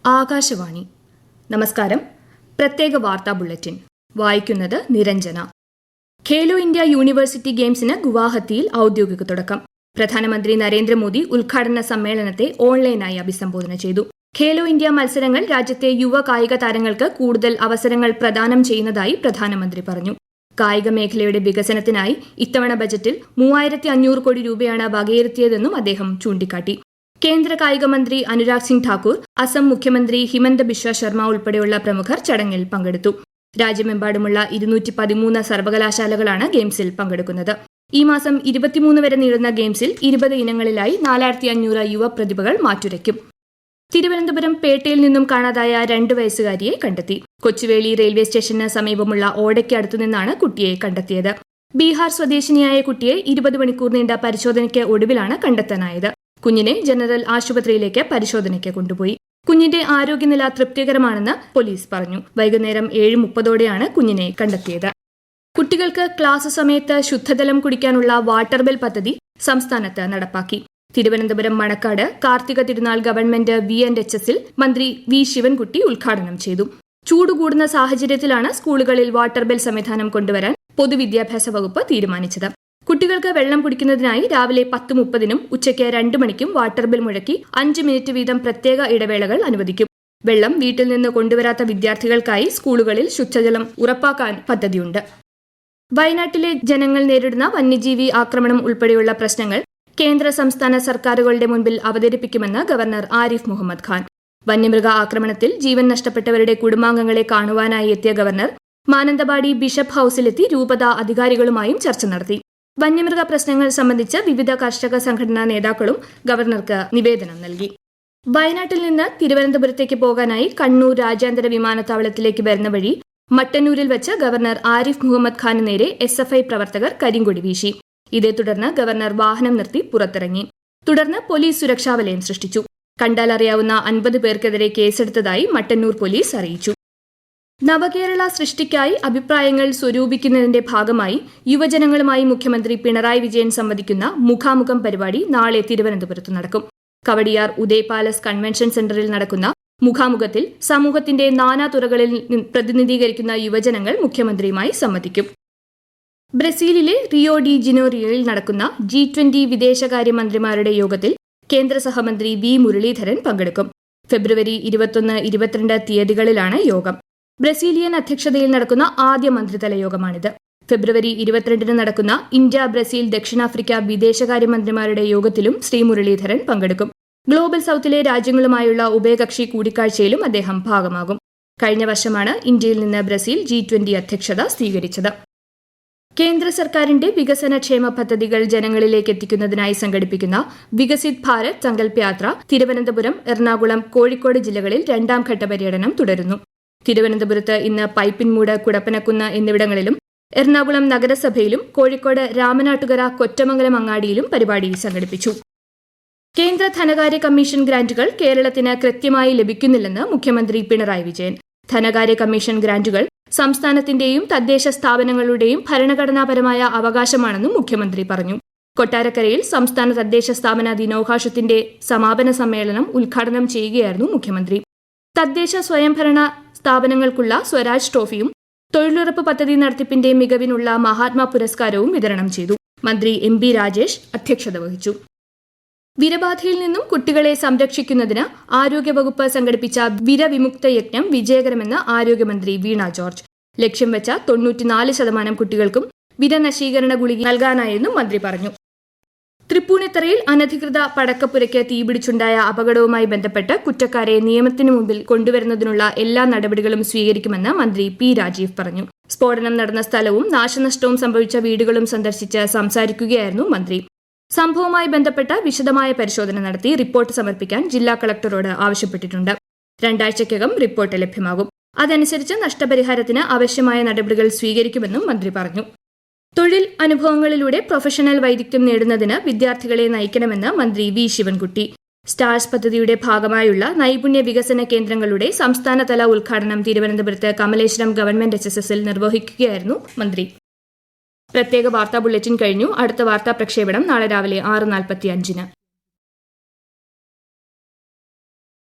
ആകാശവാണി. നമസ്കാരം. പ്രത്യേക വാർത്താ ബുള്ളറ്റിൻ വായിക്കുന്നത് നിരഞ്ജന. ഖേലോ ഇന്ത്യ യൂണിവേഴ്സിറ്റി ഗെയിംസിന് ഗുവാഹത്തിയിൽ ഔദ്യോഗിക തുടക്കം. പ്രധാനമന്ത്രി നരേന്ദ്രമോദി ഉദ്ഘാടന സമ്മേളനത്തെ ഓൺലൈനായി അഭിസംബോധന ചെയ്തു. ഖേലോ ഇന്ത്യ മത്സരങ്ങൾ രാജ്യത്തെ യുവ കായിക താരങ്ങൾക്ക് കൂടുതൽ അവസരങ്ങൾ പ്രദാനം ചെയ്യുന്നതായി പ്രധാനമന്ത്രി പറഞ്ഞു. കായിക മേഖലയുടെ വികസനത്തിനായി ഇത്തവണ ബജറ്റിൽ 3500 കോടി രൂപയാണ് വകയിരുത്തിയതെന്നും അദ്ദേഹം ചൂണ്ടിക്കാട്ടി. കേന്ദ്ര കായിക മന്ത്രി അനുരാഗ് സിംഗ് ഠാക്കൂർ, അസം മുഖ്യമന്ത്രി ഹിമന്ത ബിശ്വ ശർമ്മ ഉൾപ്പെടെയുള്ള പ്രമുഖർ ചടങ്ങിൽ പങ്കെടുത്തു. രാജ്യമെമ്പാടുമുള്ള 213 സർവകലാശാലകളാണ് ഗെയിംസിൽ പങ്കെടുക്കുന്നത്. ഈ മാസം 23 വരെ നീളുന്ന ഗെയിംസിൽ 20 ഇനങ്ങളിലായി 4500 യുവ പ്രതിഭകൾ മാറ്റുരയ്ക്കും. തിരുവനന്തപുരം പേട്ടയിൽ നിന്നും കാണാതായ 2 വയസ്സുകാരിയെ കണ്ടെത്തി. കൊച്ചുവേളി റെയിൽവേ സ്റ്റേഷന് സമീപമുള്ള ഓടയ്ക്ക് അടുത്തുനിന്നാണ് കുട്ടിയെ കണ്ടെത്തിയത്. ബീഹാർ സ്വദേശിനിയായ കുട്ടിയെ 20 മണിക്കൂർ നീണ്ട പരിശോധനയ്ക്ക് ഒടുവിലാണ് കണ്ടെത്താനായത്. കുഞ്ഞിനെ ജനറൽ ആശുപത്രിയിലേക്ക് പരിശോധനയ്ക്ക് കൊണ്ടുപോയി. കുഞ്ഞിന്റെ ആരോഗ്യനില തൃപ്തികരമാണെന്ന് പോലീസ് പറഞ്ഞു. വൈകുന്നേരം 7:30ഓടെയാണ് കുഞ്ഞിനെ കണ്ടെത്തിയത്. കുട്ടികൾക്ക് ക്ലാസ് സമയത്ത് ശുദ്ധജലം കുടിക്കാനുള്ള വാട്ടർ ബെൽ പദ്ധതി സംസ്ഥാനത്ത് നടപ്പാക്കി. തിരുവനന്തപുരം മണക്കാട് കാർത്തിക തിരുനാൾ ഗവൺമെന്റ് VNHSൽ മന്ത്രി V ശിവൻകുട്ടി ഉദ്ഘാടനം ചെയ്തു. ചൂടുകൂടുന്ന സാഹചര്യത്തിലാണ് സ്കൂളുകളിൽ വാട്ടർ ബെൽ സംവിധാനം കൊണ്ടുവരാൻ പൊതുവിദ്യാഭ്യാസ വകുപ്പ് തീരുമാനിച്ചത്. കുട്ടികൾക്ക് വെള്ളം കുടിക്കുന്നതിനായി രാവിലെ 10:30നും ഉച്ചയ്ക്ക് 2 മണിക്കും വാട്ടർ ബെൽ മുഴക്കി 5 മിനിറ്റ് വീതം പ്രത്യേക ഇടവേളകൾ അനുവദിക്കും. വെള്ളം വീട്ടിൽ നിന്ന് കൊണ്ടുവരാത്ത വിദ്യാർത്ഥികൾക്കായി സ്കൂളുകളിൽ ശുദ്ധജലം ഉറപ്പാക്കാൻ പദ്ധതിയുണ്ട്. വയനാട്ടിലെ ജനങ്ങൾ നേരിടുന്ന വന്യജീവി ആക്രമണം ഉൾപ്പെടെയുള്ള പ്രശ്നങ്ങൾ കേന്ദ്ര സംസ്ഥാന സർക്കാരുകളുടെ മുൻപിൽ അവതരിപ്പിക്കുമെന്ന് ഗവർണർ ആരിഫ് മുഹമ്മദ് ഖാൻ. വന്യമൃഗ ആക്രമണത്തിൽ ജീവൻ നഷ്ടപ്പെട്ടവരുടെ കുടുംബാംഗങ്ങളെ കാണുവാനായി എത്തിയ ഗവർണർ മാനന്തവാടി ബിഷപ്പ് ഹൌസിലെത്തി രൂപതാ അധികാരികളുമായും ചർച്ച നടത്തി. വന്യമൃഗ പ്രശ്നങ്ങൾ സംബന്ധിച്ച് വിവിധ കർഷക സംഘടനാ നേതാക്കളും ഗവർണർക്ക് നിവേദനം നൽകി. വയനാട്ടിൽ നിന്ന് തിരുവനന്തപുരത്തേക്ക് പോകാനായി കണ്ണൂർ രാജ്യാന്തര വിമാനത്താവളത്തിലേക്ക് വരുന്ന വഴി മട്ടന്നൂരിൽ വെച്ച് ഗവർണർ ആരിഫ് മുഹമ്മദ് ഖാന് നേരെ SFI പ്രവർത്തകർ കരിങ്കൊടി വീശി. ഇതേ തുടർന്ന് ഗവർണർ വാഹനം നിർത്തി പുറത്തിറങ്ങി. തുടർന്ന് പോലീസ് സുരക്ഷാ വലയം സൃഷ്ടിച്ചു. കണ്ടാലറിയാവുന്ന 50 പേർക്കെതിരെ കേസെടുത്തതായി മട്ടന്നൂർ പോലീസ് അറിയിച്ചു. നവകേരള സൃഷ്ടിക്കായി അഭിപ്രായങ്ങൾ സ്വരൂപിക്കുന്നതിന്റെ ഭാഗമായി യുവജനങ്ങളുമായി മുഖ്യമന്ത്രി പിണറായി വിജയൻ സംവദിക്കുന്ന മുഖാമുഖം പരിപാടി നാളെ തിരുവനന്തപുരത്ത് നടക്കും. കവടിയാർ ഉദയ് പാലസ് കൺവെൻഷൻ സെന്ററിൽ നടക്കുന്ന മുഖാമുഖത്തിൽ സമൂഹത്തിന്റെ നാനാതുറകളിൽ പ്രതിനിധീകരിക്കുന്ന യുവജനങ്ങൾ മുഖ്യമന്ത്രിയുമായി സംവദിക്കും. ബ്രസീലിലെ റിയോ ഡി ജനീറോയിൽ നടക്കുന്ന G20 വിദേശകാര്യമന്ത്രിമാരുടെ യോഗത്തിൽ കേന്ദ്ര സഹമന്ത്രി V മുരളീധരൻ പങ്കെടുക്കും. ഫെബ്രുവരി 21-22 തീയതികളിലാണ് യോഗം. ബ്രസീലിയൻ അധ്യക്ഷതയിൽ നടക്കുന്ന ആദ്യ മന്ത്രിതല യോഗമാണിത്. ഫെബ്രുവരി 22 നടക്കുന്ന ഇന്ത്യ, ബ്രസീൽ, ദക്ഷിണാഫ്രിക്ക വിദേശകാര്യമന്ത്രിമാരുടെ യോഗത്തിലും ശ്രീ മുരളീധരൻ പങ്കെടുക്കും. ഗ്ലോബൽ സൌത്തിലെ രാജ്യങ്ങളുമായുള്ള ഉഭയകക്ഷി കൂടിക്കാഴ്ചയിലും അദ്ദേഹം ഭാഗമാകും. കഴിഞ്ഞ വർഷമാണ് ഇന്ത്യയിൽ നിന്ന് ബ്രസീൽ G20 അധ്യക്ഷത സ്വീകരിച്ചത്. കേന്ദ്ര സർക്കാരിന്റെ വികസനക്ഷേമ പദ്ധതികൾ ജനങ്ങളിലേക്ക് എത്തിക്കുന്നതിനായി സംഘടിപ്പിക്കുന്ന വികസിത് ഭാരത് സങ്കൽപ് യാത്ര തിരുവനന്തപുരം, എറണാകുളം, കോഴിക്കോട് ജില്ലകളിൽ 2ാം ഘട്ട പര്യടനം തുടരുന്നു. തിരുവനന്തപുരത്ത് ഇന്ന് പൈപ്പിൻമൂട്, കുടപ്പനക്കുന്ന് എന്നിവിടങ്ങളിലും എറണാകുളം നഗരസഭയിലും കോഴിക്കോട് രാമനാട്ടുകര, കൊറ്റമംഗലം അങ്ങാടിയിലും പരിപാടി സംഘടിപ്പിച്ചു. കേന്ദ്ര ധനകാര്യ കമ്മീഷൻ ഗ്രാന്റുകൾ കേരളത്തിന് കൃത്യമായി ലഭിക്കുന്നില്ലെന്ന് മുഖ്യമന്ത്രി പിണറായി വിജയൻ. ധനകാര്യ കമ്മീഷൻ ഗ്രാന്റുകൾ സംസ്ഥാനത്തിന്റെയും തദ്ദേശ സ്ഥാപനങ്ങളുടെയും ഭരണഘടനാപരമായ അവകാശമാണെന്നും മുഖ്യമന്ത്രി പറഞ്ഞു. കൊട്ടാരക്കരയിൽ സംസ്ഥാന തദ്ദേശ സ്ഥാപന ദിനാഘോഷത്തിന്റെ സമാപന സമ്മേളനം ഉദ്ഘാടനം ചെയ്യുകയായിരുന്നു മുഖ്യമന്ത്രി. തദ്ദേശ സ്വയംഭരണ സ്ഥാപനങ്ങൾക്കുള്ള സ്വരാജ് ട്രോഫിയും തൊഴിലുറപ്പ് പദ്ധതി നടത്തിപ്പിന്റെ മികവിനുള്ള മഹാത്മാ പുരസ്കാരവും വിതരണം ചെയ്തു. മന്ത്രി MB രാജേഷ് അധ്യക്ഷത വഹിച്ചു. വിരബാധയിൽ നിന്നും കുട്ടികളെ സംരക്ഷിക്കുന്നതിന് ആരോഗ്യവകുപ്പ് സംഘടിപ്പിച്ച വിരവിമുക്ത യജ്ഞം വിജയകരമെന്ന് ആരോഗ്യമന്ത്രി വീണ ജോർജ്. ലക്ഷ്യം വെച്ച 94% കുട്ടികൾക്കും വിരനശീകരണ ഗുളിക നൽകാനായെന്നും മന്ത്രി പറഞ്ഞു. തൃപ്പൂണിത്തറയിൽ അനധികൃത പടക്കപ്പുരയ്ക്ക് തീപിടിച്ചുണ്ടായ അപകടവുമായി ബന്ധപ്പെട്ട് കുറ്റക്കാരെ നിയമത്തിന് മുമ്പിൽ കൊണ്ടുവരുന്നതിനുള്ള എല്ലാ നടപടികളും സ്വീകരിക്കുമെന്ന് മന്ത്രി P രാജീവ് പറഞ്ഞു. സ്ഫോടനം നടന്ന സ്ഥലവും നാശനഷ്ടവും സംഭവിച്ച വീടുകളും സന്ദർശിച്ച് സംസാരിക്കുകയായിരുന്നു മന്ത്രി. സംഭവവുമായി ബന്ധപ്പെട്ട വിശദമായ പരിശോധന നടത്തി റിപ്പോർട്ട് സമർപ്പിക്കാൻ ജില്ലാ കളക്ടറോട് ആവശ്യപ്പെട്ടിട്ടുണ്ട്. 2 ആഴ്ചയ്ക്കകം റിപ്പോർട്ട് ലഭ്യമാകും. അതനുസരിച്ച് നഷ്ടപരിഹാരത്തിന് ആവശ്യമായ നടപടികൾ സ്വീകരിക്കുമെന്നും മന്ത്രി പറഞ്ഞു. തൊഴിൽ അനുഭവങ്ങളിലൂടെ പ്രൊഫഷണൽ വൈദഗ്ധ്യം നേടുന്നതിന് വിദ്യാർത്ഥികളെ നയിക്കണമെന്ന് മന്ത്രി V ശിവൻകുട്ടി. സ്റ്റാർസ് പദ്ധതിയുടെ ഭാഗമായുള്ള നൈപുണ്യ വികസന കേന്ദ്രങ്ങളുടെ സംസ്ഥാനതല ഉദ്ഘാടനം തിരുവനന്തപുരത്ത് കമലേശ്വരം ഗവൺമെന്റ് HSSൽ നിർവഹിക്കുകയായിരുന്നു മന്ത്രി. പ്രത്യേക വാർത്താ ബുള്ളറ്റിൻ കഴിഞ്ഞു. അടുത്ത വാർത്താ പ്രക്ഷേപണം നാളെ രാവിലെ 6:45-ന്.